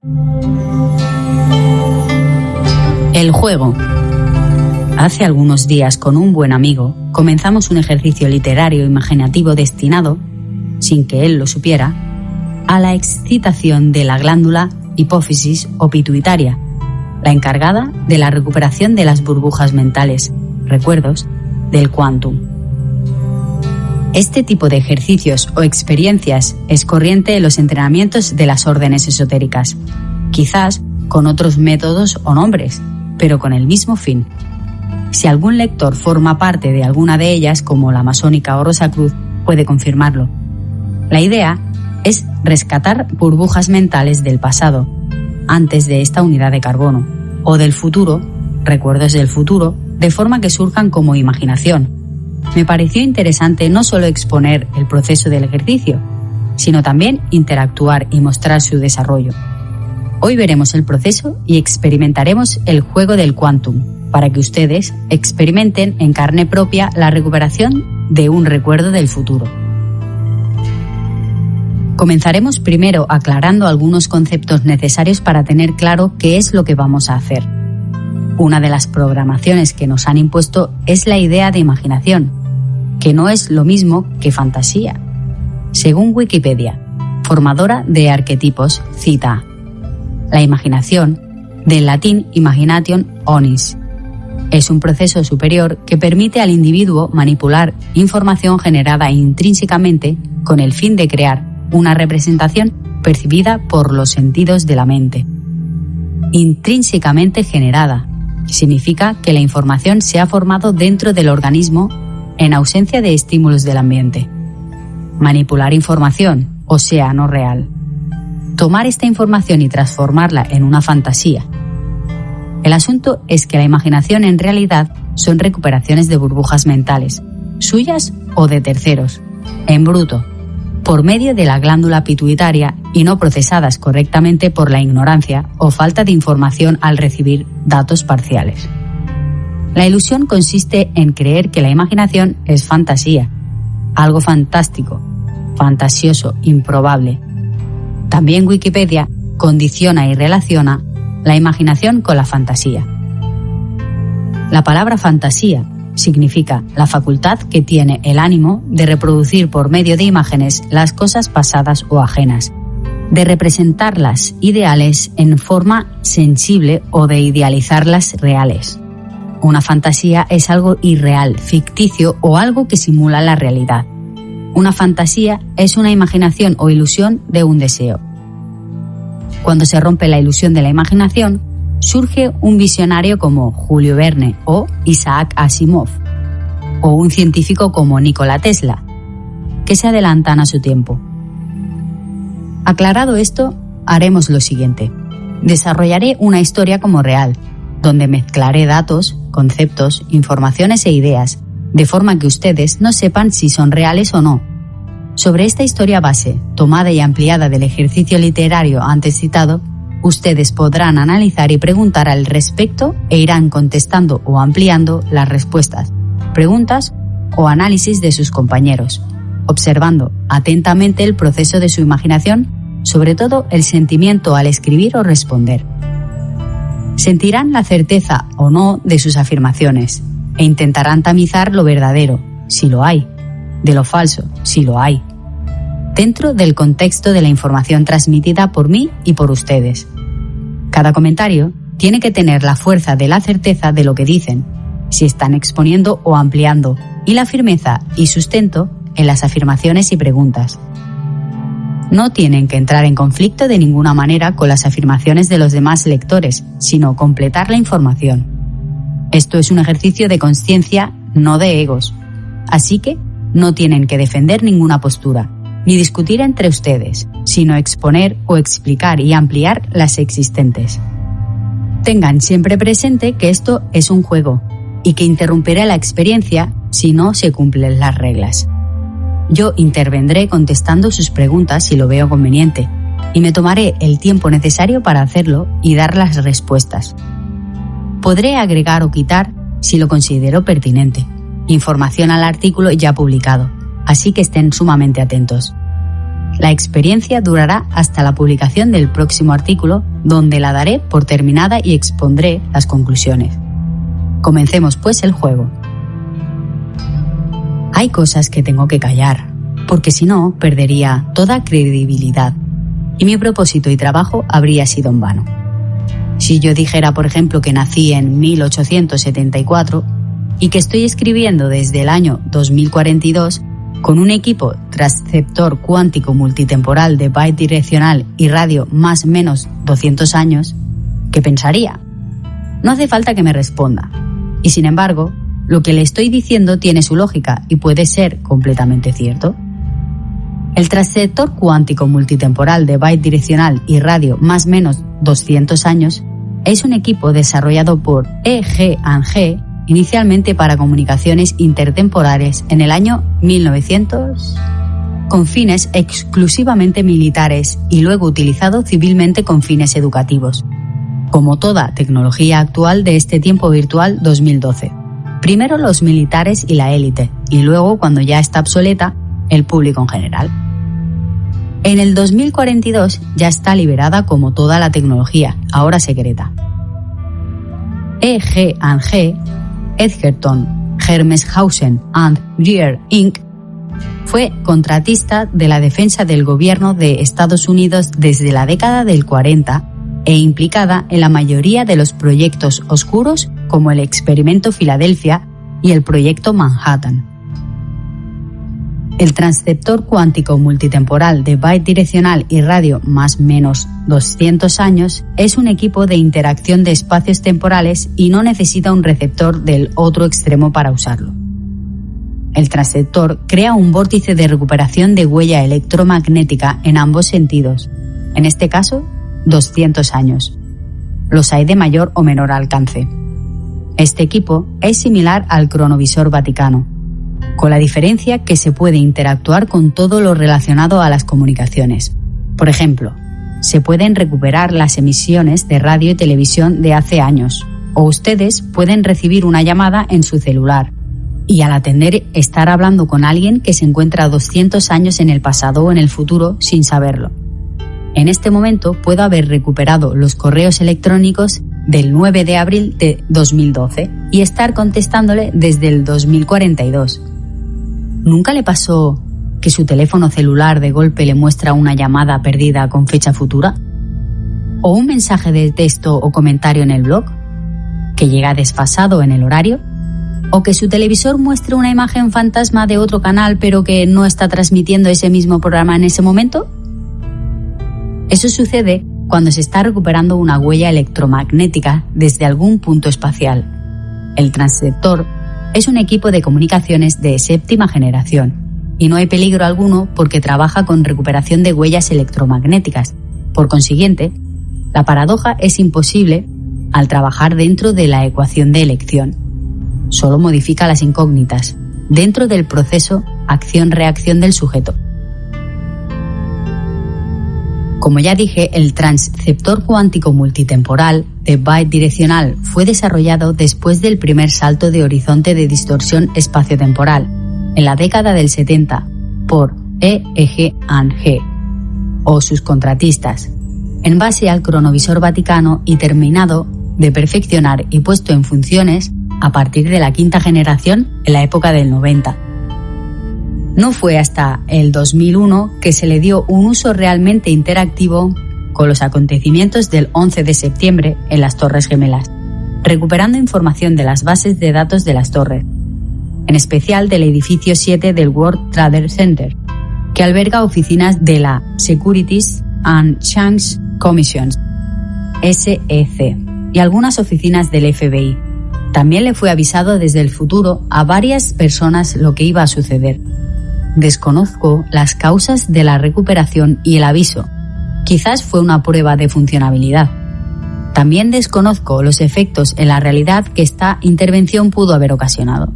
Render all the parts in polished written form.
El juego. Hace algunos días, con un buen amigo, comenzamos un ejercicio literario imaginativo destinado, sin que él lo supiera, a la excitación de la glándula hipófisis o pituitaria, la encargada de la recuperación de las burbujas mentales, recuerdos, del quantum. Este tipo de ejercicios o experiencias es corriente en los entrenamientos de las órdenes esotéricas, quizás con otros métodos o nombres, pero con el mismo fin. Si algún lector forma parte de alguna de ellas, como la masónica o Rosacruz, puede confirmarlo. La idea es rescatar burbujas mentales del pasado, antes de esta unidad de carbono, o del futuro, recuerdos del futuro, de forma que surjan como imaginación. Me pareció interesante no solo exponer el proceso del ejercicio, sino también interactuar y mostrar su desarrollo. Hoy veremos el proceso y experimentaremos el juego del quantum, para que ustedes experimenten en carne propia la recuperación de un recuerdo del futuro. Comenzaremos primero aclarando algunos conceptos necesarios para tener claro qué es lo que vamos a hacer. Una de las programaciones que nos han impuesto es la idea de imaginación, que no es lo mismo que fantasía. Según Wikipedia, formadora de arquetipos, cita: la imaginación, del latín imagination onis, es un proceso superior que permite al individuo manipular información generada intrínsecamente con el fin de crear una representación percibida por los sentidos de la mente. Intrínsecamente generada significa que la información se ha formado dentro del organismo en ausencia de estímulos del ambiente. Manipular información, o sea, no real. Tomar esta información y transformarla en una fantasía. El asunto es que la imaginación en realidad son recuperaciones de burbujas mentales, suyas o de terceros, en bruto, por medio de la glándula pituitaria y no procesadas correctamente por la ignorancia o falta de información al recibir datos parciales. La ilusión consiste en creer que la imaginación es fantasía, algo fantástico, fantasioso, improbable. También Wikipedia condiciona y relaciona la imaginación con la fantasía. La palabra fantasía significa la facultad que tiene el ánimo de reproducir por medio de imágenes las cosas pasadas o ajenas, de representarlas ideales en forma sensible o de idealizarlas reales. Una fantasía es algo irreal, ficticio o algo que simula la realidad. Una fantasía es una imaginación o ilusión de un deseo. Cuando se rompe la ilusión de la imaginación, surge un visionario como Julio Verne o Isaac Asimov, o un científico como Nikola Tesla, que se adelantan a su tiempo. Aclarado esto, haremos lo siguiente. Desarrollaré una historia como real, donde mezclaré datos, conceptos, informaciones e ideas, de forma que ustedes no sepan si son reales o no. Sobre esta historia base, tomada y ampliada del ejercicio literario antes citado, ustedes podrán analizar y preguntar al respecto e irán contestando o ampliando las respuestas, preguntas o análisis de sus compañeros, observando atentamente el proceso de su imaginación, sobre todo el sentimiento al escribir o responder. Sentirán la certeza o no de sus afirmaciones e intentarán tamizar lo verdadero, si lo hay, de lo falso, si lo hay, dentro del contexto de la información transmitida por mí y por ustedes. Cada comentario tiene que tener la fuerza de la certeza de lo que dicen, si están exponiendo o ampliando, y la firmeza y sustento en las afirmaciones y preguntas. No tienen que entrar en conflicto de ninguna manera con las afirmaciones de los demás lectores, sino completar la información. Esto es un ejercicio de consciencia, no de egos. Así que no tienen que defender ninguna postura, ni discutir entre ustedes, sino exponer o explicar y ampliar las existentes. Tengan siempre presente que esto es un juego y que interrumpiré la experiencia si no se cumplen las reglas. Yo intervendré contestando sus preguntas si lo veo conveniente y me tomaré el tiempo necesario para hacerlo y dar las respuestas. Podré agregar o quitar si lo considero pertinente. Información al artículo ya publicado, así que estén sumamente atentos. La experiencia durará hasta la publicación del próximo artículo, donde la daré por terminada y expondré las conclusiones. Comencemos pues el juego. Hay cosas que tengo que callar, porque si no perdería toda credibilidad y mi propósito y trabajo habría sido en vano. Si yo dijera, por ejemplo, que nací en 1874 y que estoy escribiendo desde el año 2042 con un equipo transceptor cuántico multitemporal de byte direccional y radio más menos 200 años, ¿qué pensaría? No hace falta que me responda. Y sin embargo, lo que le estoy diciendo tiene su lógica y puede ser completamente cierto. El transceptor cuántico multitemporal de byte direccional y radio más menos 200 años es un equipo desarrollado por EG&G inicialmente para comunicaciones intertemporales en el año 1900 con fines exclusivamente militares y luego utilizado civilmente con fines educativos, como toda tecnología actual de este tiempo virtual 2012. Primero los militares y la élite, y luego, cuando ya está obsoleta, el público en general. En el 2042 ya está liberada como toda la tecnología, ahora secreta. EG&G, Edgerton, Hermeshausen and Greer Inc. fue contratista de la defensa del gobierno de Estados Unidos desde la década del 40 e implicada en la mayoría de los proyectos oscuros como el Experimento Filadelfia y el Proyecto Manhattan. El transceptor cuántico multitemporal de byte direccional y radio más menos 200 años es un equipo de interacción de espacios temporales y no necesita un receptor del otro extremo para usarlo. El transceptor crea un vórtice de recuperación de huella electromagnética en ambos sentidos, en este caso 200 años. Los hay de mayor o menor alcance. Este equipo es similar al cronovisor vaticano, con la diferencia que se puede interactuar con todo lo relacionado a las comunicaciones. Por ejemplo, se pueden recuperar las emisiones de radio y televisión de hace años, o ustedes pueden recibir una llamada en su celular y al atender estar hablando con alguien que se encuentra 200 años en el pasado o en el futuro sin saberlo. En este momento puedo haber recuperado los correos electrónicos del 9 de abril de 2012 y estar contestándole desde el 2042. ¿Nunca le pasó que su teléfono celular de golpe le muestra una llamada perdida con fecha futura? ¿O un mensaje de texto o comentario en el blog que llega desfasado en el horario? ¿O que su televisor muestre una imagen fantasma de otro canal pero que no está transmitiendo ese mismo programa en ese momento? Eso sucede cuando se está recuperando una huella electromagnética desde algún punto espacial. El transceptor es un equipo de comunicaciones de séptima generación y no hay peligro alguno porque trabaja con recuperación de huellas electromagnéticas. Por consiguiente, la paradoja es imposible al trabajar dentro de la ecuación de elección. Solo modifica las incógnitas dentro del proceso acción-reacción del sujeto. Como ya dije, el transceptor cuántico multitemporal de byte direccional fue desarrollado después del primer salto de horizonte de distorsión espaciotemporal, en la década del 70, por EG&G o sus contratistas, en base al cronovisor vaticano y terminado de perfeccionar y puesto en funciones a partir de la quinta generación en la época del 90. No fue hasta el 2001 que se le dio un uso realmente interactivo con los acontecimientos del 11 de septiembre en las Torres Gemelas, recuperando información de las bases de datos de las torres, en especial del edificio 7 del World Trade Center, que alberga oficinas de la Securities and Exchange Commission, SEC, y algunas oficinas del FBI. También le fue avisado desde el futuro a varias personas lo que iba a suceder. Desconozco las causas de la recuperación y el aviso. Quizás fue una prueba de funcionabilidad. También desconozco los efectos en la realidad que esta intervención pudo haber ocasionado.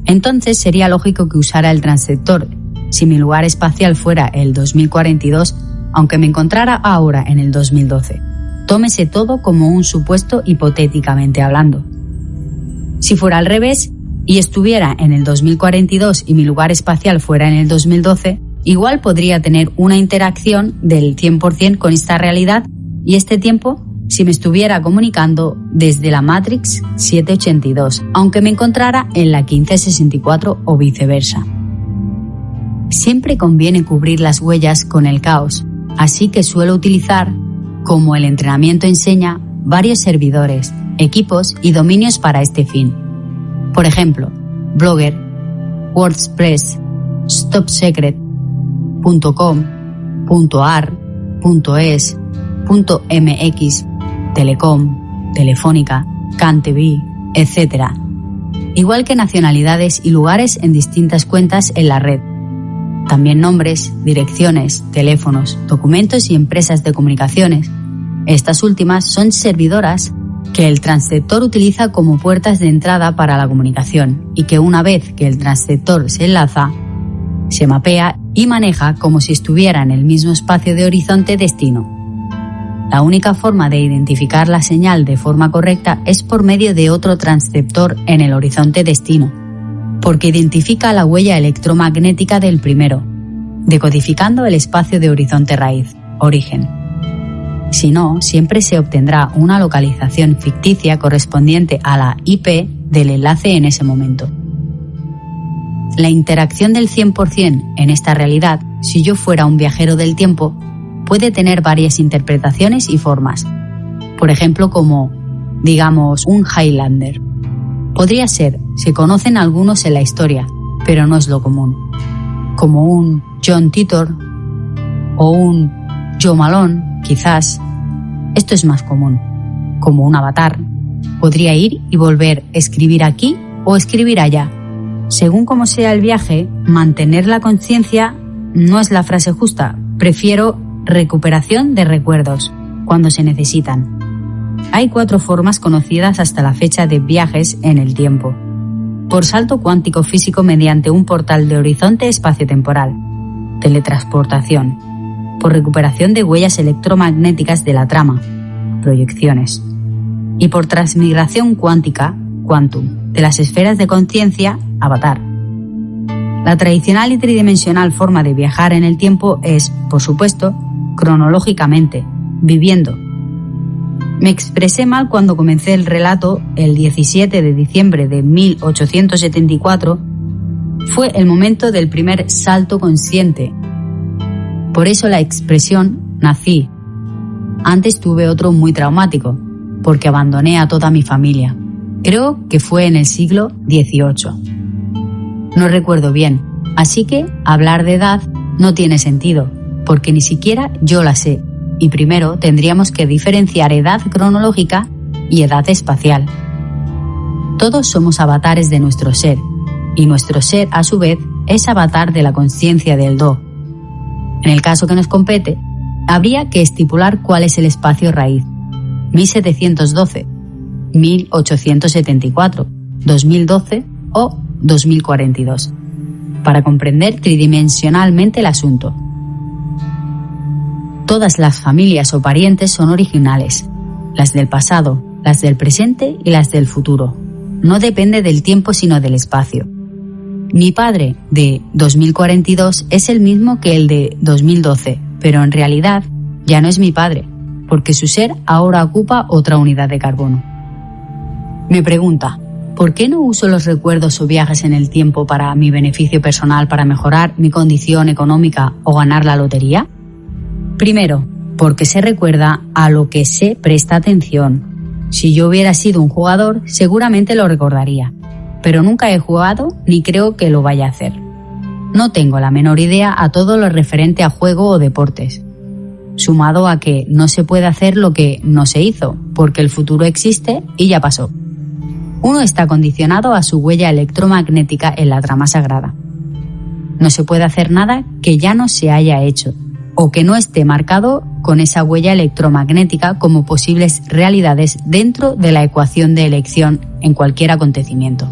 Entonces sería lógico que usara el transceptor. Si mi lugar espacial fuera el 2042, aunque me encontrara ahora en el 2012. Tómese todo como un supuesto hipotéticamente hablando. Si fuera al revés y estuviera en el 2042 y mi lugar espacial fuera en el 2012, Igual podría tener una interacción del 100% con esta realidad y este tiempo si me estuviera comunicando desde la Matrix 782, aunque me encontrara en la 1564 o viceversa. Siempre conviene cubrir las huellas con el caos, así que suelo utilizar, como el entrenamiento enseña, varios servidores, equipos y dominios para este fin. Por ejemplo, Blogger, WordPress, StopSecret.com, .ar, .es, .mx, Telecom, Telefónica, CanTV, etc. Igual que nacionalidades y lugares en distintas cuentas en la red. También nombres, direcciones, teléfonos, documentos y empresas de comunicaciones. Estas últimas son servidoras que el transceptor utiliza como puertas de entrada para la comunicación y que una vez que el transceptor se enlaza, se mapea y maneja como si estuviera en el mismo espacio de horizonte destino. La única forma de identificar la señal de forma correcta es por medio de otro transceptor en el horizonte destino, porque identifica la huella electromagnética del primero, decodificando el espacio de horizonte raíz, origen. Si no, siempre se obtendrá una localización ficticia correspondiente a la IP del enlace en ese momento. La interacción del 100% en esta realidad, si yo fuera un viajero del tiempo, puede tener varias interpretaciones y formas. Por ejemplo, como, digamos, un Highlander. Podría ser, se conocen algunos en la historia, pero no es lo común. Como un John Titor o un Joe Malone, quizás. Esto es más común. Como un avatar. Podría ir y volver, escribir aquí o escribir allá. Según como sea el viaje, mantener la conciencia no es la frase justa. Prefiero recuperación de recuerdos, cuando se necesitan. Hay 4 formas conocidas hasta la fecha de viajes en el tiempo. Por salto cuántico físico mediante un portal de horizonte espacio-temporal. Teletransportación. Por recuperación de huellas electromagnéticas de la trama. Proyecciones. Y por transmigración cuántica, quantum, de las esferas de conciencia, avatar. La tradicional y tridimensional forma de viajar en el tiempo es, por supuesto, cronológicamente, viviendo. Me expresé mal cuando comencé el relato el 17 de diciembre de 1874. Fue el momento del primer salto consciente. Por eso la expresión nací. Antes tuve otro muy traumático, porque abandoné a toda mi familia. Creo que fue en el siglo XVIII. No recuerdo bien, así que hablar de edad no tiene sentido, porque ni siquiera yo la sé, y primero tendríamos que diferenciar edad cronológica y edad espacial. Todos somos avatares de nuestro ser, y nuestro ser, a su vez, es avatar de la conciencia del Do. En el caso que nos compete, habría que estipular cuál es el espacio raíz: 1712, 1874, 2012 o 2042, para comprender tridimensionalmente el asunto. Todas las familias o parientes son originales, las del pasado, las del presente y las del futuro. No depende del tiempo sino del espacio. Mi padre de 2042 es el mismo que el de 2012, pero en realidad ya no es mi padre, porque su ser ahora ocupa otra unidad de carbono. Me pregunta, ¿por qué no uso los recuerdos o viajes en el tiempo para mi beneficio personal, para mejorar mi condición económica o ganar la lotería? Primero, porque se recuerda a lo que se presta atención. Si yo hubiera sido un jugador, seguramente lo recordaría, pero nunca he jugado ni creo que lo vaya a hacer. No tengo la menor idea a todo lo referente a juego o deportes, sumado a que no se puede hacer lo que no se hizo, porque el futuro existe y ya pasó. Uno está condicionado a su huella electromagnética en la trama sagrada. No se puede hacer nada que ya no se haya hecho, o que no esté marcado con esa huella electromagnética como posibles realidades dentro de la ecuación de elección en cualquier acontecimiento.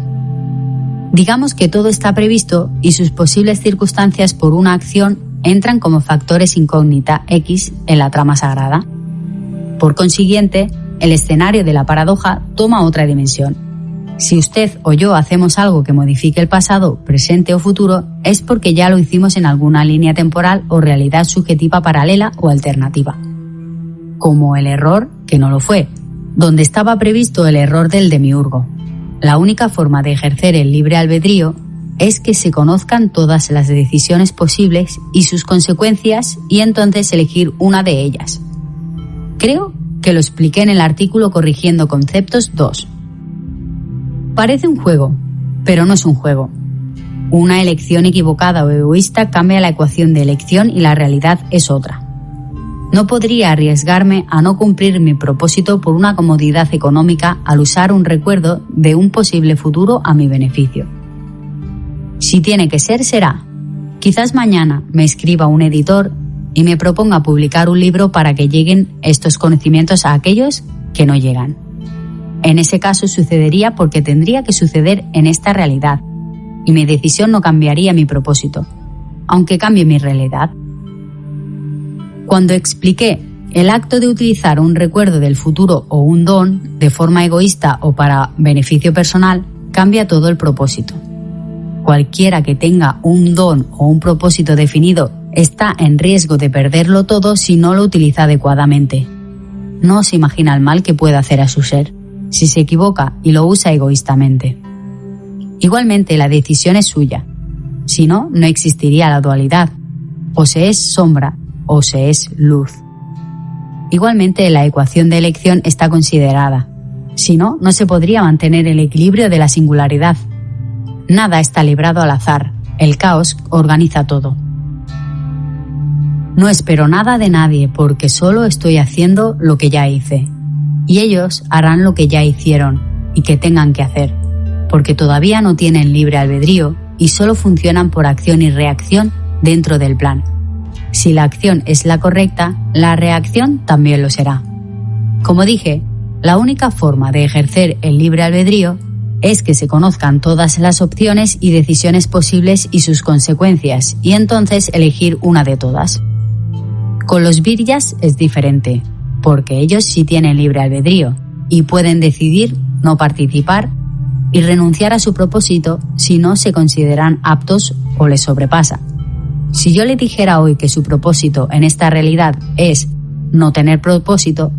Digamos que todo está previsto y sus posibles circunstancias por una acción entran como factores incógnita X en la trama sagrada. Por consiguiente, el escenario de la paradoja toma otra dimensión. Si usted o yo hacemos algo que modifique el pasado, presente o futuro, es porque ya lo hicimos en alguna línea temporal o realidad subjetiva paralela o alternativa. Como el error, que no lo fue, donde estaba previsto el error del demiurgo. La única forma de ejercer el libre albedrío es que se conozcan todas las decisiones posibles y sus consecuencias y entonces elegir una de ellas. Creo que lo expliqué en el artículo Corrigiendo Conceptos 2. Parece un juego, pero no es un juego. Una elección equivocada o egoísta cambia la ecuación de elección y la realidad es otra. No podría arriesgarme a no cumplir mi propósito por una comodidad económica al usar un recuerdo de un posible futuro a mi beneficio. Si tiene que ser, será. Quizás mañana me escriba un editor y me proponga publicar un libro para que lleguen estos conocimientos a aquellos que no llegan. En ese caso sucedería porque tendría que suceder en esta realidad y mi decisión no cambiaría mi propósito, aunque cambie mi realidad. Cuando expliqué el acto de utilizar un recuerdo del futuro o un don de forma egoísta o para beneficio personal, cambia todo el propósito. Cualquiera que tenga un don o un propósito definido está en riesgo de perderlo todo si no lo utiliza adecuadamente. No se imagina el mal que puede hacer a su ser si se equivoca y lo usa egoístamente. Igualmente, la decisión es suya. Si no, no existiría la dualidad. O se es sombra o se es luz. Igualmente, la ecuación de elección está considerada. Si no, no se podría mantener el equilibrio de la singularidad. Nada está librado al azar. El caos organiza todo. No espero nada de nadie porque solo estoy haciendo lo que ya hice. Y ellos harán lo que ya hicieron y que tengan que hacer, porque todavía no tienen libre albedrío y solo funcionan por acción y reacción dentro del plan. Si la acción es la correcta, la reacción también lo será. Como dije, la única forma de ejercer el libre albedrío es que se conozcan todas las opciones y decisiones posibles y sus consecuencias, y entonces elegir una de todas. Con los viryas es diferente, porque ellos sí tienen libre albedrío y pueden decidir no participar y renunciar a su propósito si no se consideran aptos o les sobrepasa. Si yo le dijera hoy que su propósito en esta realidad es no tener propósito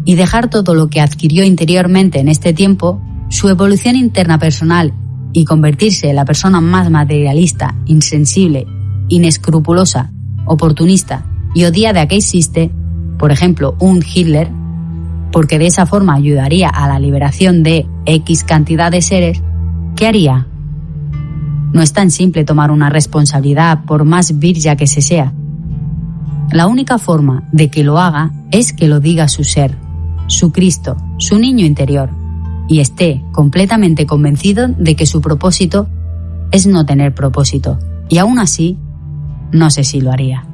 y dejar todo lo que adquirió interiormente en este tiempo, su evolución interna personal y convertirse en la persona más materialista, insensible, inescrupulosa, oportunista y odiada que existe, por ejemplo, un Hitler, porque de esa forma ayudaría a la liberación de X cantidad de seres, ¿qué haría? No es tan simple tomar una responsabilidad por más virya que se sea. La única forma de que lo haga es que lo diga su ser, su Cristo, su niño interior, y esté completamente convencido de que su propósito es no tener propósito, y aún así, no sé si lo haría.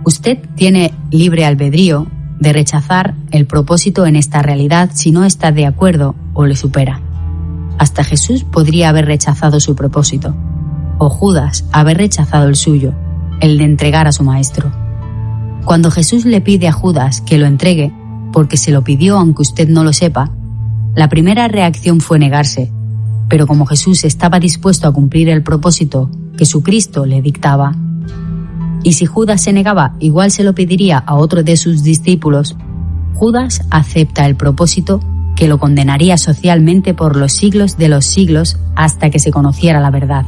Usted tiene libre albedrío de rechazar el propósito en esta realidad si no está de acuerdo o le supera. Hasta Jesús podría haber rechazado su propósito, o Judas haber rechazado el suyo, el de entregar a su maestro. Cuando Jesús le pide a Judas que lo entregue, porque se lo pidió aunque usted no lo sepa, la primera reacción fue negarse, pero como Jesús estaba dispuesto a cumplir el propósito que su Cristo le dictaba, y si Judas se negaba, igual se lo pediría a otro de sus discípulos, Judas acepta el propósito que lo condenaría socialmente por los siglos de los siglos hasta que se conociera la verdad.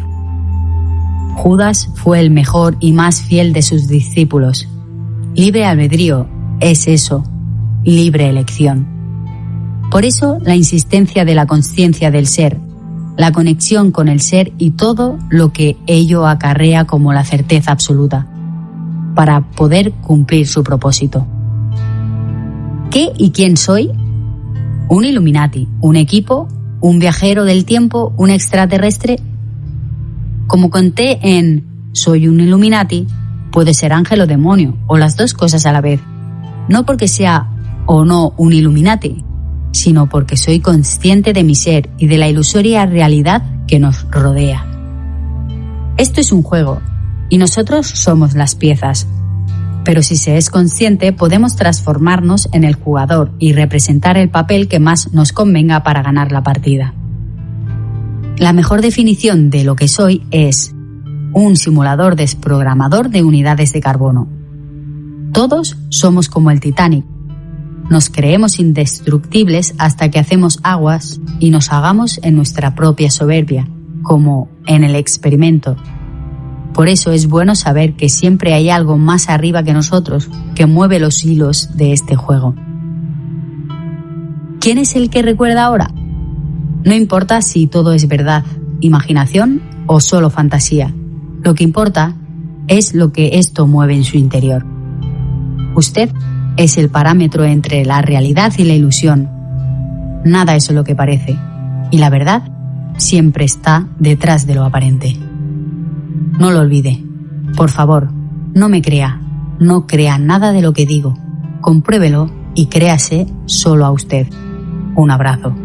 Judas fue el mejor y más fiel de sus discípulos. Libre albedrío es eso, libre elección. Por eso la insistencia de la consciencia del ser, la conexión con el ser y todo lo que ello acarrea como la certeza absoluta, para poder cumplir su propósito. ¿Qué y quién soy? Un Illuminati, un equipo, un viajero del tiempo, un extraterrestre. Como conté en Soy un Illuminati, puede ser ángel o demonio, o las dos cosas a la vez. No porque sea o no un Illuminati, sino porque soy consciente de mi ser y de la ilusoria realidad que nos rodea. Esto es un juego, y nosotros somos las piezas. Pero si se es consciente, podemos transformarnos en el jugador y representar el papel que más nos convenga para ganar la partida. La mejor definición de lo que soy es un simulador desprogramador de unidades de carbono. Todos somos como el Titanic. Nos creemos indestructibles hasta que hacemos aguas y nos ahogamos en nuestra propia soberbia, como en el experimento. Por eso es bueno saber que siempre hay algo más arriba que nosotros que mueve los hilos de este juego. ¿Quién es el que recuerda ahora? No importa si todo es verdad, imaginación o solo fantasía. Lo que importa es lo que esto mueve en su interior. Usted es el parámetro entre la realidad y la ilusión. Nada es lo que parece, y la verdad siempre está detrás de lo aparente. No lo olvide. Por favor, no me crea. No crea nada de lo que digo. Compruébelo y créase solo a usted. Un abrazo.